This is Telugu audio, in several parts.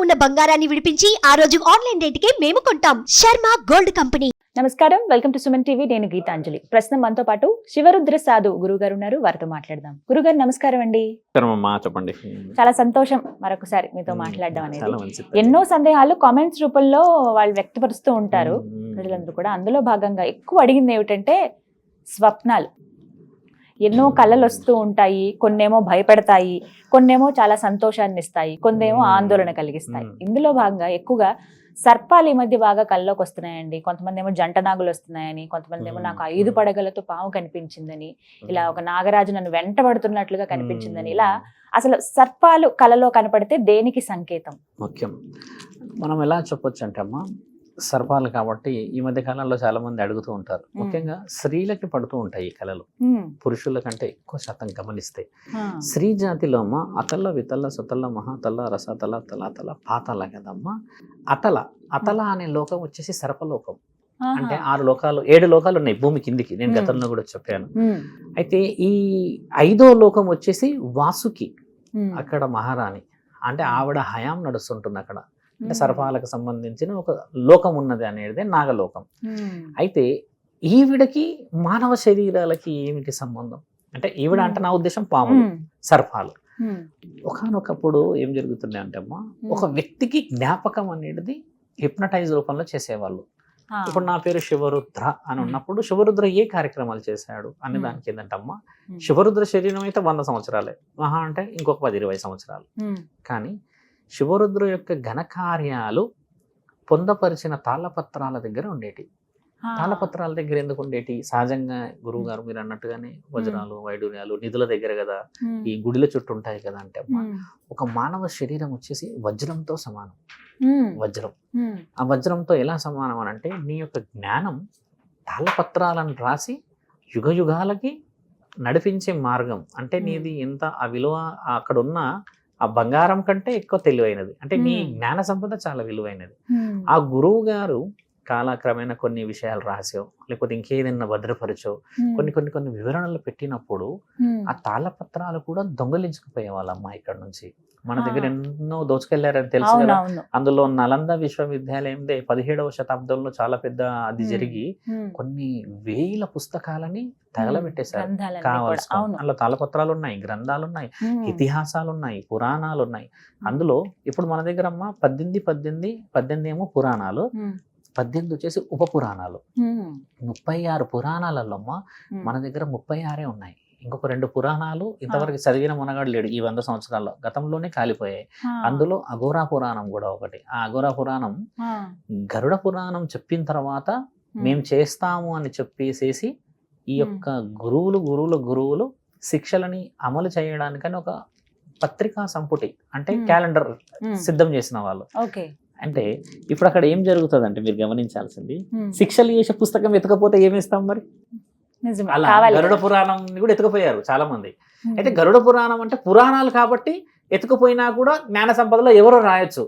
ఉన్న బంగారాన్ని విడిపించి ఆ రోజు ఆన్లైన్ రేటుకే మేము కొంటాం. Sharma gold company. నమస్కారం, వెల్కమ్ టు సుమన్ టీవీ. నేను గీతాంజలి. ప్రస్తుతం మనతో పాటు శివరుద్ర సాధు గురుగారు ఉన్నారు. వారితో మాట్లాడదాం. గురుగారు నమస్కారం అండి. చెప్పండి. చాలా సంతోషం మరొకసారి మీతో మాట్లాడడం అనేది. ఎన్నో సందేహాలు కామెంట్స్ రూపంలో వాళ్ళు వ్యక్తపరుస్తూ ఉంటారు ప్రజలందరూ కూడా. అందులో భాగంగా ఎక్కువ అడిగింది ఏమిటంటే స్వప్నాలు. ఎన్నో కళలు వస్తూ ఉంటాయి, కొన్నేమో భయపెడతాయి, కొన్నేమో చాలా సంతోషాన్ని ఇస్తాయి, కొన్నేమో ఆందోళన కలిగిస్తాయి. ఇందులో భాగంగా ఎక్కువగా సర్పాలు ఈ మధ్య బాగా కళ్ళలోకి వస్తున్నాయండి. కొంతమంది ఏమో జంట నాగులు వస్తున్నాయని, కొంతమంది ఏమో నాకు 5 పడగలతో పాము కనిపించిందని, ఇలా ఒక నాగరాజు నన్ను వెంటబడుతున్నట్లుగా కనిపించిందని. ఇలా అసలు సర్పాలు కళలో కనపడితే దేనికి సంకేతం? ముఖ్యం మనం ఎలా చెప్పొచ్చు అంటే అమ్మా, సర్పాలు కాబట్టి ఈ మధ్య కాలంలో చాలా మంది అడుగుతూ ఉంటారు. ముఖ్యంగా స్త్రీలకి పడుతూ ఉంటాయి ఈ కళలు. పురుషుల కంటే ఎక్కువ శాతం గమనిస్తే స్త్రీ జాతిలో అమ్మ అతల్ల వితల్ల సుతల్ల మహాతల్ల రసతల తలాతల పాతల కదమ్మా. అతల అనే లోకం వచ్చేసి సర్పలోకం. అంటే 6 లోకాలు 7 లోకాలు ఉన్నాయి భూమి కిందికి. నేను గతంలో కూడా చెప్పాను. అయితే ఈ 5వ లోకం వచ్చేసి వాసుకి, అక్కడ మహారాణి. అంటే ఆవిడ హయాం నడుస్తుంటుంది అక్కడ. అంటే సర్పాలకు సంబంధించిన ఒక లోకం ఉన్నది అనేది నాగలోకం. అయితే ఈవిడకి మానవ శరీరాలకి ఏమిటి సంబంధం అంటే, ఈవిడ అంటే నా ఉద్దేశం పాములు, సర్పాలు. ఒకానొకప్పుడు ఏం జరుగుతుంది అంటే అమ్మా, ఒక వ్యక్తికి జ్ఞాపకం అనేది హిప్నటైజ్ రూపంలో చేసేవాళ్ళు. ఇప్పుడు నా పేరు శివరుద్ర అని ఉన్నప్పుడు శివరుద్ర ఏ కార్యక్రమాలు చేశాడు అనే దానికి ఏంటంటమ్మా, శివరుద్ర శరీరం అయితే 100 సంవత్సరాలే, మహా అంటే ఇంకొక 10-20 సంవత్సరాలు. కానీ శివరుద్ర యొక్క ఘనకార్యాలు పొందపరిచిన తాళపత్రాల దగ్గర ఉండేటి. తాళపత్రాల దగ్గర ఎందుకు ఉండేటి? సహజంగా గురువు గారు మీరు అన్నట్టుగానే వజ్రాలు వైడూర్యాలు నిధుల దగ్గర కదా, ఈ గుడిల చుట్టూ ఉంటాయి కదా. అంటే ఒక మానవ శరీరం వచ్చేసి వజ్రంతో సమానం. వజ్రం, ఆ వజ్రంతో ఎలా సమానం అని అంటే, నీ యొక్క జ్ఞానం తాళపత్రాలను రాసి యుగ యుగాలకి నడిపించే మార్గం. అంటే నీది ఎంత ఆ విలువ అక్కడ ఉన్న ఆ బంగారం కంటే ఎక్కువ తెలివైనది. అంటే నీ జ్ఞాన సంపద చాలా విలువైనది. ఆ గురువు గారు కాలక్రమేణా కొన్ని విషయాలు రాసో లేకపోతే ఇంకేదైనా భద్రపరచో కొన్ని వివరణలు పెట్టినప్పుడు ఆ తాళపత్రాలు కూడా దొంగలించుకుపోయే వాళ్ళమ్మా ఇక్కడ నుంచి. మన దగ్గర ఎన్నో దోచుకెళ్లారని తెలుసు కదా. అందులో నలంద విశ్వవిద్యాలయందే 17వ శతాబ్దంలో చాలా పెద్ద అది జరిగి కొన్ని వేల పుస్తకాలని తగలబెట్టేశారు. కావాల్సిన అందులో తాళపత్రాలు ఉన్నాయి, గ్రంథాలు ఉన్నాయి, ఇతిహాసాలు ఉన్నాయి, పురాణాలు ఉన్నాయి. అందులో ఇప్పుడు మన దగ్గర అమ్మ 18 ఏమో పురాణాలు, 18 వచ్చేసి ఉప పురాణాలు. 36 పురాణాలలో అమ్మ మన దగ్గర 36 ఉన్నాయి. ఇంకొక 2 పురాణాలు ఇంతవరకు చదివిన మనగాడు లేడు ఈ 100 సంవత్సరాల్లో, గతంలోనే కాలిపోయాయి. అందులో అఘోరా పురాణం కూడా ఒకటి. ఆ అఘోరా పురాణం గరుడ పురాణం చెప్పిన తర్వాత మేము చేస్తాము అని చెప్పేసేసి ఈ యొక్క గురువులు శిక్షలని అమలు చేయడానికని ఒక పత్రికా సంపుటి అంటే క్యాలెండర్ సిద్ధం చేసిన వాళ్ళు. అంటే ఇప్పుడు అక్కడ ఏం జరుగుతుంది అంటే, మీరు గమనించాల్సింది, శిక్షలు చేసే పుస్తకం ఎతకపోతే ఏమేస్తాం మరి? అలా గరుడ పురాణం కూడా ఎత్తుకుపోయారు చాలా మంది. అయితే గరుడ పురాణం అంటే పురాణాలు కాబట్టి ఎత్తుకుపోయినా కూడా జ్ఞాన సంపదలో ఎవరో రాయొచ్చు.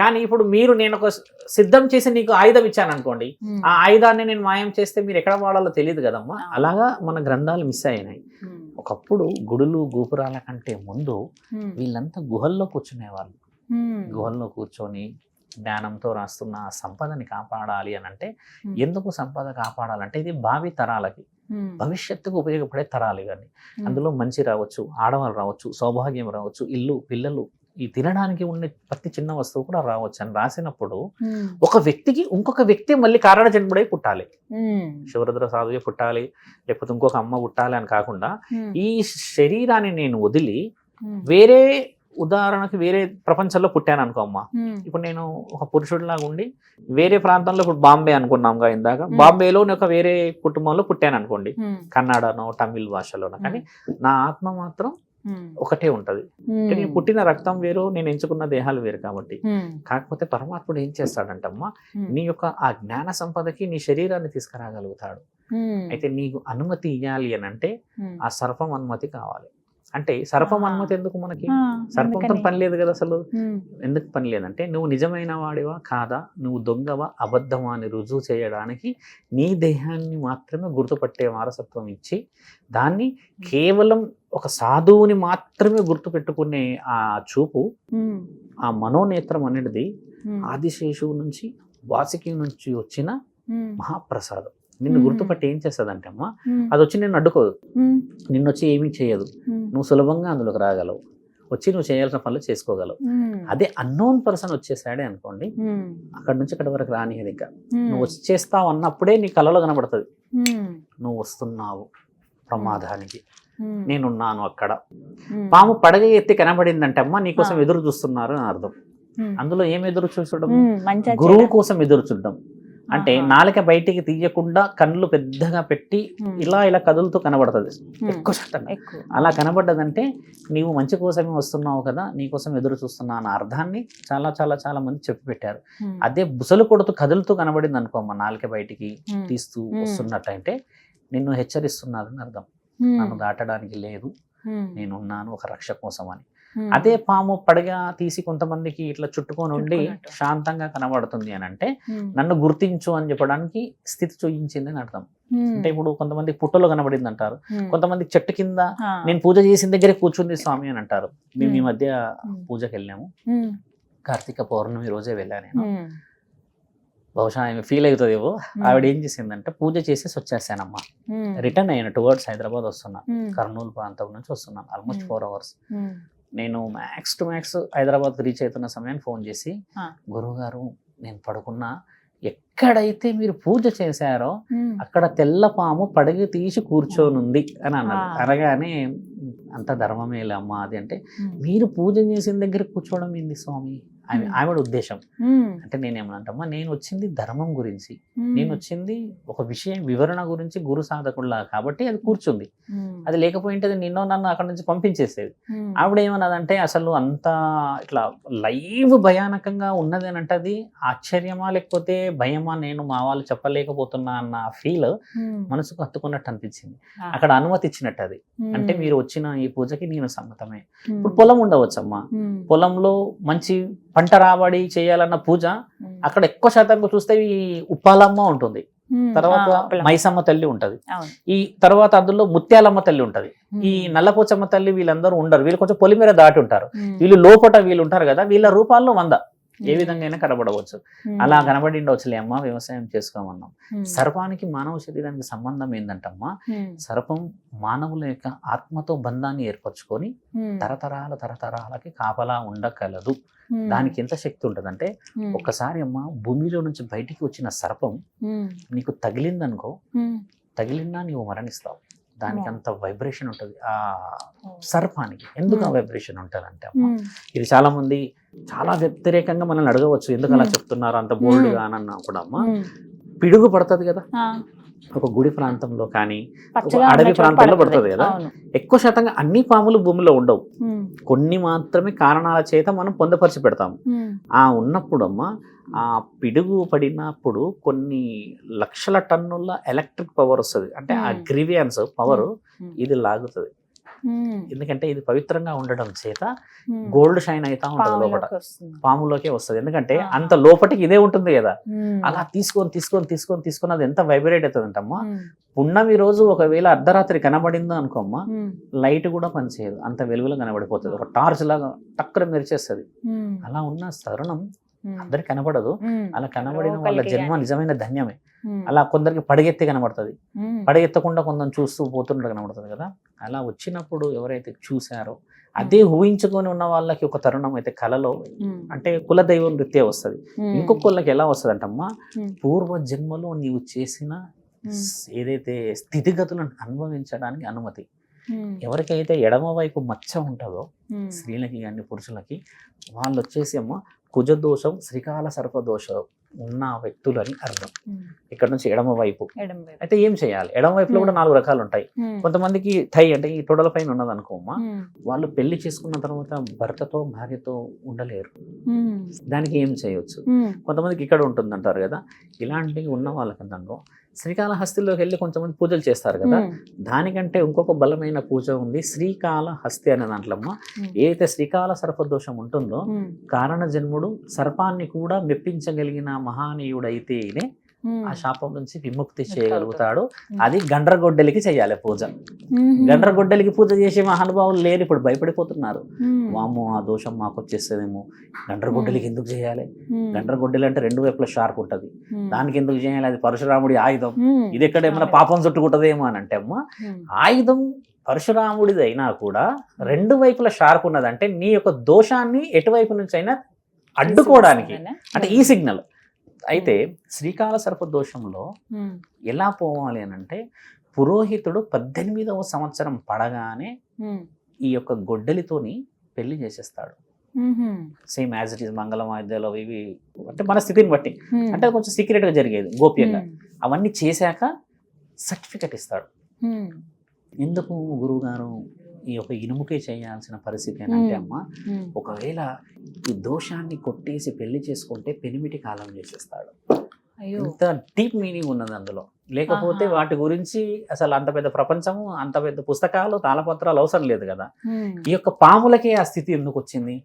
కానీ ఇప్పుడు నేను ఒక సిద్ధం చేసి నీకు ఆయుధం ఇచ్చాను అనుకోండి, ఆ ఆయుధాన్ని నేను మాయం చేస్తే మీరు ఎక్కడ వాడాలో తెలియదు కదమ్మా. అలాగా మన గ్రంథాలు మిస్ అయినాయి. ఒకప్పుడు గుడులు గోపురాల కంటే ముందు వీళ్ళంతా గుహల్లో కూర్చునేవాళ్ళు. గుహల్లో కూర్చొని జ్ఞానంతో రాస్తున్న సంపదని కాపాడాలి అని అంటే, ఎందుకు సంపద కాపాడాలంటే ఇది భావి తరాలకి, భవిష్యత్తుకు ఉపయోగపడే తరాలు. ఇవన్నీ అందులో మంచి రావచ్చు, ఆడవాళ్ళు రావచ్చు, సౌభాగ్యం రావచ్చు, ఇల్లు పిల్లలు, ఈ తినడానికి ఉండే ప్రతి చిన్న వస్తువు కూడా రావచ్చు అని రాసినప్పుడు, ఒక వ్యక్తికి ఇంకొక వ్యక్తి మళ్ళీ కారణ జన్ముడై పుట్టాలి. శివరుద్ర సాధువే పుట్టాలి, లేకపోతే ఇంకొక అమ్మ పుట్టాలి అని కాకుండా, ఈ శరీరాన్ని నేను వదిలి వేరే, ఉదాహరణకి వేరే ప్రపంచంలో పుట్టాను అనుకో అమ్మ. ఇప్పుడు నేను ఒక పురుషుడిలాగా ఉండి వేరే ప్రాంతంలో, ఇప్పుడు బాంబే అనుకున్నాంగా ఇందాక, బాంబేలో ఒక వేరే కుటుంబంలో పుట్టాను అనుకోండి, కన్నడనో తమిళ్ భాషలోనో, కానీ నా ఆత్మ మాత్రం ఒకటే ఉంటది. నేను పుట్టిన రక్తం వేరు, నేను ఎంచుకున్న దేహాలు వేరు కాబట్టి. కాకపోతే పరమాత్ముడు ఏం చేస్తాడంటమ్మా, నీ యొక్క ఆ జ్ఞాన సంపదకి నీ శరీరాన్ని తీసుకురాగలుగుతాడు. అయితే నీకు అనుమతి ఇవ్వాలి అని అంటే ఆ సర్పం అనుమతి కావాలి. అంటే సర్పం అనుమతి ఎందుకు మనకి? సర్పంతో పని లేదు కదా అసలు. ఎందుకు పని లేదంటే, నువ్వు నిజమైన వాడివా కాదా, నువ్వు దొంగవా అబద్ధమా అని రుజువు చేయడానికి నీ దేహాన్ని మాత్రమే గుర్తుపట్టే వారసత్వం ఇచ్చి, దాన్ని కేవలం ఒక సాధువుని మాత్రమే గుర్తుపెట్టుకునే ఆ చూపు, ఆ మనోనేత్రం అనేది ఆదిశేషువు నుంచి వాసుకి నుంచి వచ్చిన మహాప్రసాదం. నిన్ను గుర్తుపట్టి ఏం చేస్తుందంటే అమ్మా, అది వచ్చి నిన్ను అడ్డుకోదు, నిన్ను వచ్చి ఏమీ చేయదు, నువ్వు సులభంగా అందులోకి రాగలవు, వచ్చి నువ్వు చేయాల్సిన పనులు చేసుకోగలవు. అదే అన్నోన్ పర్సన్ వచ్చేసాడే అనుకోండి, అక్కడ నుంచి ఇక్కడ వరకు రానిది. ఇంకా నువ్వు వచ్చేస్తావు అన్నప్పుడే నీ కలలో కనబడుతుంది నువ్వు వస్తున్నావు ప్రమాదానికి, నేనున్నాను అక్కడ. పాము పడగ ఎత్తి కనబడిందంటే అమ్మా నీకోసం ఎదురు చూస్తున్నారు అని అర్థం. అందులో ఏం ఎదురు చూడడం? గురువు కోసం ఎదురు చూడడం. అంటే నాలుక బయటికి తీయకుండా కళ్ళు పెద్దగా పెట్టి ఇలా ఇలా కదులుతూ కనబడుతుంది ఎక్కువ శాతం. అలా కనబడ్డదంటే నీవు మంచి కోసమే వస్తున్నావు కదా, నీకోసం ఎదురు చూస్తున్నా అన్న అర్థాన్ని చాలా చాలా చాలా మంది చెప్పి పెట్టారు. అదే బుసలు కొడుతూ కదులుతూ కనబడింది అనుకోమ్మా, నాలుక బయటికి తీస్తూ వస్తున్నట్టయితే నిన్ను హెచ్చరిస్తున్నారని అర్థం. నన్ను దాటడానికి లేదు, నేనున్నాను ఒక రక్ష కోసం అని. అదే పాము పడగ తీసి కొంతమందికి ఇట్లా చుట్టుకొని ఉండి శాంతంగా కనబడుతుంది అని అంటే నన్ను గుర్తించు అని చెప్పడానికి స్థితి చూయించింది అని అర్థం. అంటే ఇప్పుడు కొంతమంది పుట్టలో కనబడింది అంటారు, కొంతమంది చెట్టు కింద నేను పూజ చేసిన దగ్గరే కూర్చుంది స్వామి అని అంటారు. మేము ఈ మధ్య పూజకి వెళ్ళాము, కార్తీక పౌర్ణమి రోజే వెళ్ళాను నేను. బహుశా ఆమె ఫీల్ అవుతుందేమో. ఆవిడ ఏం చేసిందంటే పూజ చేసేసి వచ్చేసానమ్మా, రిటర్న్ అయ్యాను, టువర్డ్స్ హైదరాబాద్ వస్తున్నా, కర్నూలు ప్రాంతం నుంచి వస్తున్నాను, ఆల్మోస్ట్ 4 hours. నేను max to max Hyderabad reach అవుతున్న సమయాన్ని ఫోన్ చేసి, గురువు గారు నేను పడుకున్నా, ఎక్కడైతే మీరు పూజ చేశారో అక్కడ తెల్ల పాము పడగ తీసి కూర్చోనుంది అని అన్నారు. అనగానే అంత ధర్మమేలే అమ్మా అది. అంటే మీరు పూజ చేసిన దగ్గర కూర్చోవడం ఏంది స్వామి? ఆవిడ ఉద్దేశం. అంటే నేనేమనంటమ్మా, నేను వచ్చింది ధర్మం గురించి, నేను వచ్చింది ఒక విషయం వివరణ గురించి, గురు సాధకుల్లా కాబట్టి అది కూర్చుంది. అది లేకపోయింటే నిన్నో నన్ను అక్కడ నుంచి పంపించేసేది. ఆవిడ ఏమన్నదంటే అసలు అంత ఇట్లా లైవ్ భయానకంగా ఉన్నది అని అంటే అది ఆశ్చర్యమా లేకపోతే భయమా, నేను మా వాళ్ళు చెప్పలేకపోతున్నా అన్న ఫీల్ మనసుకు హత్తుకున్నట్టు అనిపించింది. అక్కడ అనుమతి ఇచ్చినట్టు అది. అంటే మీరు వచ్చిన ఈ పూజకి నేను సమ్మతమే. ఇప్పుడు పొలం ఉండవచ్చమ్మా, పొలంలో మంచి పంట రాబడి చేయాలన్న పూజ అక్కడ ఎక్కువ శాతంగా చూస్తే ఈ ఉప్పాలమ్మ ఉంటుంది, తర్వాత మైసమ్మ తల్లి ఉంటది, ఈ తర్వాత అందులో ముత్యాలమ్మ తల్లి ఉంటది, ఈ నల్లపోచమ్మ తల్లి వీళ్ళందరూ ఉండరు, వీళ్ళు కొంచెం పొలిమేర దాటి ఉంటారు, వీళ్ళు లోపట వీళ్ళు ఉంటారు కదా, వీళ్ళ రూపాల్లో 100 ఏ విధంగా అయినా కనబడవచ్చు. అలా కనబడి ఉండవచ్చులే అమ్మా, వ్యవసాయం చేసుకోమన్నాం. సర్పానికి మానవ శరీరానికి సంబంధం ఏంటంటమ్మా, సర్పం మానవుల యొక్క ఆత్మతో బంధాన్ని ఏర్పరచుకొని తరతరాలకి కాపలా ఉండగలదు. దానికి ఎంత శక్తి ఉంటుందంటే, ఒక్కసారి అమ్మ భూమిలో నుంచి బయటికి వచ్చిన సర్పం నీకు తగిలిందనుకో, తగిలినా నీవు మరణిస్తావు. దానికి అంత వైబ్రేషన్ ఉంటుంది ఆ సర్పానికి. ఎందుకు ఆ వైబ్రేషన్ ఉంటుంది అంటే అమ్మ, ఇది చాలా మంది చాలా వ్యతిరేకంగా మనల్ని అడగవచ్చు, ఎందుకు అలా చెప్తున్నారు అంత బోల్డ్గా అని కూడా. అమ్మ పిడుగు పడుతుంది కదా ఒక గుడి ప్రాంతంలో కానీ అడవి ప్రాంతంలో పడుతుంది కదా, ఎక్కువ శాతంగా అన్ని పాములు భూమిలో ఉండవు, కొన్ని మాత్రమే కారణాల చేత మనం పొందపరిచి పెడతాము. ఆ ఉన్నప్పుడు అమ్మ ఆ పిడుగు పడినప్పుడు కొన్ని లక్షల టన్నుల ఎలక్ట్రిక్ పవర్ వస్తుంది. అంటే ఆ గ్రీవియన్స్ పవర్ ఇది లాగుతుంది. ఎందుకంటే ఇది పవిత్రంగా ఉండడం చేత గోల్డ్ షైన్ అవుతా ఉంటుంది లోపల, పాములోకే వస్తుంది. ఎందుకంటే అంత లోపటికి ఇదే ఉంటుంది కదా. అలా తీసుకొని అది ఎంత వైబ్రేట్ అవుతుంది అంటమ్మా. పున్నమి రోజు ఒకవేళ అర్ధరాత్రి కనబడిందో అనుకోమ్మా, లైట్ కూడా పనిచేయదు, అంత వెలుగులో కనబడిపోతుంది, ఒక టార్చ్ లాగా టక్కర మెరిచేస్తుంది. అలా ఉన్న తరుణం అందరికి కనబడదు, అలా కనబడిన వాళ్ళ జన్మ నిజమైన ధన్యమే. అలా కొందరికి పడగెత్తి కనబడుతుంది, పడగెత్తకుండా కొందరు చూస్తూ పోతున్నట్టు కనబడుతుంది కదా. అలా వచ్చినప్పుడు ఎవరైతే చూసారో అదే ఊహించుకొని ఉన్న వాళ్ళకి ఒక తరుణం అయితే కళలో అంటే కులదైవం రీత్యా వస్తుంది. ఇంకొకళ్ళకి ఎలా వస్తుంది అంటమ్మా, పూర్వ జన్మలో నీవు చేసిన ఏదైతే స్థితిగతులను అనుభవించడానికి అనుమతి. ఎవరికైతే ఎడమ వైపు మచ్చ ఉంటుందో స్త్రీలకి కానీ పురుషులకి, వాళ్ళు వచ్చేసి అమ్మ కుజదోషం, శ్రీకాల సర్పదోషం ఉన్న వ్యక్తులని అర్థం. ఇక్కడ నుంచి ఎడమ వైపు అయితే ఏం చేయాలి? ఎడమ వైపులో కూడా 4 రకాలు ఉంటాయి. కొంతమందికి థై అంటే ఈ తొడల పైన ఉన్నది అనుకోమ్మా, వాళ్ళు పెళ్లి చేసుకున్న తర్వాత భర్తతో భార్యతో ఉండలేరు, దానికి ఏం చేయవచ్చు? కొంతమందికి ఇక్కడ ఉంటుంది అంటారు కదా, ఇలాంటివి ఉన్న వాళ్ళకి అనుకో శ్రీకాళహస్తిలోకి వెళ్ళి కొంతమంది పూజలు చేస్తారు కదా, దానికంటే ఇంకొక బలమైన పూజ ఉంది శ్రీకాళహస్తి అనే దాంట్లమ్మ. ఏదైతే శ్రీకాళ సర్పదోషం ఉంటుందో, కారణ జన్ముడు సర్పాన్ని కూడా మెప్పించగలిగిన మహానీయుడైతేనే ఆ శాపం నుంచి విముక్తి చేయగలుగుతాడు. అది గండ్రగొడ్డలికి చేయాలి పూజ. గండ్రగొడ్డలికి పూజ చేసే మహానుభావులు లేరు, ఇప్పుడు భయపడిపోతున్నారు. వామ్మో ఆ దోషం మాకు వచ్చేస్తుందేమో, గండ్రగొడ్డలికి ఎందుకు చేయాలి? గండ్రగొడ్డలి అంటే రెండు వైపులా షార్ప్ ఉంటది, దానికి ఎందుకు చేయాలి? అది పరశురాముడి ఆయుధం, ఇది ఎక్కడ ఏమైనా పాపం చుట్టుకుంటదేమో అని అంటే అమ్మ, ఆయుధం పరశురాముడిది అయినా కూడా రెండు వైపుల షార్ప్ ఉన్నదంటే నీ యొక్క దోషాన్ని ఎటువైపు నుంచి అయినా అడ్డుకోవడానికి అంటే ఈ సిగ్నల్. అయితే శ్రీకాళ సర్ప దోషంలో ఎలా పోవాలి అని అంటే, పురోహితుడు 18వ సంవత్సరం పడగానే ఈ యొక్క గొడ్డలితోని పెళ్లి చేసేస్తాడు. సేమ్ యాజ్ ఇట్ ఈస్ మంగళ వాయిద్యాలు ఇవి అంటే మన స్థితిని బట్టి, అంటే కొంచెం సీక్రెట్ గా జరిగేది గోప్యంగా. అవన్నీ చేశాక సర్టిఫికెట్ ఇస్తాడు. ఎందుకు గురువు గారు ఈ యొక్క ఇనుముకే చేయాల్సిన పరిస్థితి అని అంటే అమ్మ, ఒకవేళ ఈ దోషాన్ని కొట్టేసి పెళ్లి చేసుకుంటే పెనిమిటి కాలం చేసేస్తాడు. ఇంత డీప్ మీనింగ్ ఉన్నది అందులో. లేకపోతే వాటి గురించి అసలు అంత పెద్ద ప్రపంచము, అంత పెద్ద పుస్తకాలు, తాళపత్రాలు అవసరం లేదు కదా. ఈ యొక్క పాములకే ఆ స్థితి ఎందుకు వచ్చింది?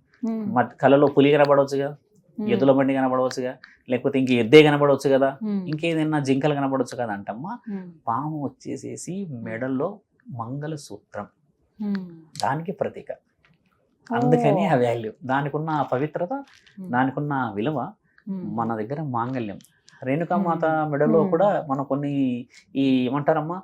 కళలో పులి కనబడవచ్చుగా, ఎద్దుల బండి కనబడవచ్చుగా, లేకపోతే ఇంక ఎద్దే కనబడవచ్చు కదా, ఇంకేదైనా జింకలు కనబడవచ్చు కదా అంటమ్మా. పాము వచ్చేసేసి మెడల్లో మంగళసూత్రం, దానికి ప్రతీక. అందుకని ఆ వాల్యూ, దానికున్న పవిత్రత, దానికున్న విలువ. మన దగ్గర మాంగళ్యం, రేణుకామాత మెడలో కూడా మనం కొన్ని ఈ ఏమంటారమ్మా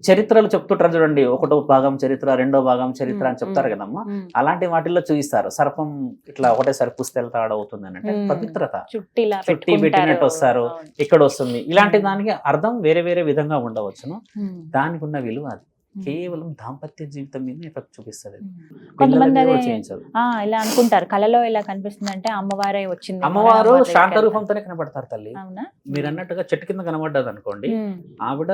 చరిత్రలు చెప్తుంటారు చూడండి, ఒకటో భాగం చరిత్ర, రెండో భాగం చరిత్ర అని చెప్తారు కదమ్మా. అలాంటి వాటిల్లో చూపిస్తారు సర్పం ఇట్లా ఒకటేసారి పుస్తెళ్తాడవుతుంది అని అంటే పవిత్రత, చుట్టి పెట్టినట్టు వస్తారు, ఇక్కడ వస్తుంది. ఇలాంటి దానికి అర్థం వేరే వేరే విధంగా ఉండవచ్చును. దానికి ఉన్న విలువ అది కేవలం దాంపత్య జీవితం మీద ఎఫెక్ట్ చూపిస్తుంది. కొంతమంది ఇలా అనుకుంటారు, కళలో ఇలా కనిపిస్తుంది అంటే అమ్మవారే వచ్చింది. అమ్మవారు శాంత రూపంతోనే కనబడతారు తల్లి. మీరు అన్నట్టుగా చెట్టు కింద కనబడ్డది అనుకోండి, ఆవిడ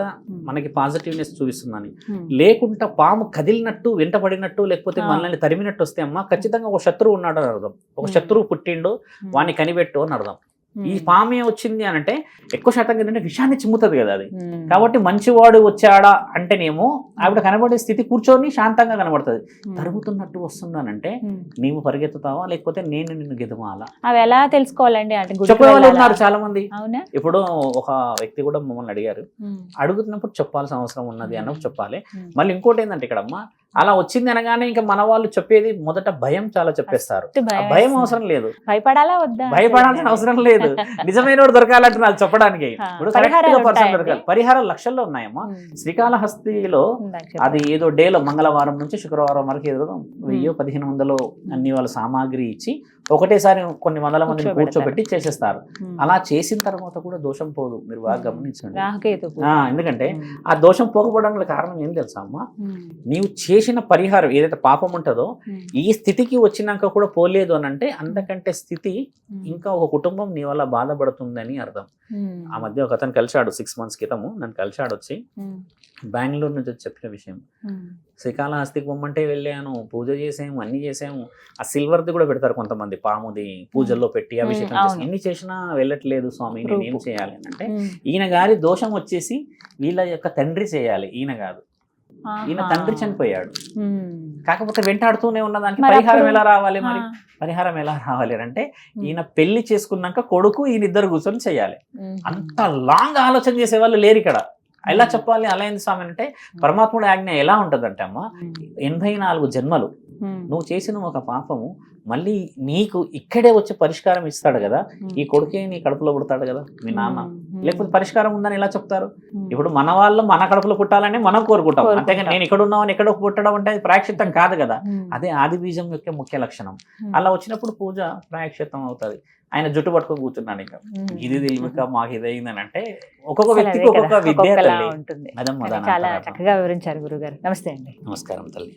మనకి పాజిటివ్నెస్ చూపిస్తుందని. లేకుంటే పాము కదిలినట్టు, వెంటపడినట్టు, లేకపోతే మనల్ని తరిమినట్టు వస్తే అమ్మ ఖచ్చితంగా ఒక శత్రువు ఉన్నాడు అని అర్థం. ఒక శత్రువు పుట్టిండు, వాడిని కనిపెట్టు అని అర్థం. ఈ పామే వచ్చింది అని అంటే ఎక్కువ శాతం ఏంటంటే విషాన్ని చిమ్ముతుంది కదా అది. కాబట్టి మంచివాడు వచ్చాడా అంటేనేమో ఆవిడ కనబడే స్థితి కూర్చొని శాంతంగా కనబడుతుంది. తరుగుతున్నట్టు వస్తుందనంటే నీవు పరిగెత్తుతావా, లేకపోతే నేను నిన్ను గెదమాలా? అవి ఎలా తెలుసుకోవాలండి? చెప్పేవాళ్ళు ఉన్నారు చాలా మంది. ఇప్పుడు ఒక వ్యక్తి కూడా మమ్మల్ని అడిగారు, అడుగుతున్నప్పుడు చెప్పాల్సిన అవసరం ఉన్నది అన్నప్పుడు చెప్పాలి. మళ్ళీ ఇంకోటి ఏంటంటే ఇక్కడ అమ్మ అలా వచ్చింది అనగానే ఇంకా మన వాళ్ళు చెప్పేది మొదట భయం చాలా చెప్పేస్తారు. భయం అవసరం లేదు, భయపడాలా వద్దా? భయపడాల్సిన అవసరం లేదు. నిజమైన దొరకాలంటే నాకు చెప్పడానికి పరిహారాలు లక్షల్లో ఉన్నాయమ్మా. శ్రీకాళహస్తిలో అది ఏదో డేలో మంగళవారం నుంచి శుక్రవారం వరకు ఏదో 1000-1500 అన్ని వాళ్ళ సామాగ్రి ఇచ్చి ఒకటేసారి కొన్ని వందల మందిని కూర్చోబెట్టి చేసేస్తారు. అలా చేసిన తర్వాత కూడా దోషం పోదు. మీరు బాగా గమనించండి. ఎందుకంటే ఆ దోషం పోకపోవడానికి కారణం ఏం తెలుసా అమ్మా? నీవు చేసిన పరిహారం ఏదైతే పాపం ఉంటుందో ఈ స్థితికి వచ్చినాక కూడా పోలేదు అని అంటే అంతకంటే స్థితి ఇంకా ఒక కుటుంబం నీ వల్ల బాధపడుతుందని అర్థం. ఆ మధ్య ఒక అతను కలిశాడు 6 months క్రితము, నన్ను కలిశాడు వచ్చి, బెంగళూరు నుంచి చెప్పిన విషయం. శ్రీకాళహస్తికి పొమ్మంటే వెళ్ళాను, పూజ చేసాము, అన్ని చేసాము. ఆ సిల్వర్ది కూడా పెడతారు కొంతమంది, పాముది పూజల్లో పెట్టి అభిషేకం చేసి ఎన్ని చేసినా వెళ్ళట్లేదు స్వామి, నేను ఏం చేయాలి అంటే ఈయన గారి దోషం వచ్చేసి వీళ్ళ యొక్క తండ్రి చేయాలి, ఈయన కాదు. ఈయన తండ్రి చనిపోయాడు, కాకపోతే వెంటాడుతూనే ఉన్నదానికి పరిహారం ఎలా రావాలి? మరి పరిహారం ఎలా రావాలి అంటే ఈయన పెళ్లి చేసుకున్నాక కొడుకు ఈయన ఇద్దరు కూర్చొని చేయాలి. అంత లాంగ్ ఆలోచన చేసే వాళ్ళు లేరు ఇక్కడ. ఎలా చెప్పాలి అలా ఏంది స్వామి అంటే, పరమాత్ముడి ఆజ్ఞ ఎలా ఉంటదంటే అమ్మ, 84 జన్మలు నువ్వు చేసిన ఒక పాపము మళ్ళీ నీకు ఇక్కడే వచ్చి పరిష్కారం ఇస్తాడు కదా. ఈ కొడుకే నీ కడుపులో పుడతాడు కదా మీ నాన్న, లేకపోతే పరిష్కారం ఉందని ఎలా చెప్తారు? ఇప్పుడు మన వాళ్ళు మన కడుపులో పుట్టాలని మనం కోరుకుంటాం, అంతేగాని నేను ఇక్కడ ఉన్నామని ఎక్కడో పుట్టడం అంటే అది ప్రాయశ్చిత్తం కాదు కదా. అదే ఆది బీజం యొక్క ముఖ్య లక్షణం. అలా వచ్చినప్పుడు పూజ ప్రాయశ్చిత్తం అవుతుంది. ఆయన జుట్టు పట్టుకొని కూర్చున్నాను, ఇంకా ఇది తెలియక మాకు ఇదైందని అంటే ఒక్కొక్క వ్యక్తికి ఒక్కొక్క విద్య ఉంటుంది. చాలా చక్కగా వివరించారు గురుగారు. నమస్తే అండి. నమస్కారం తల్లి.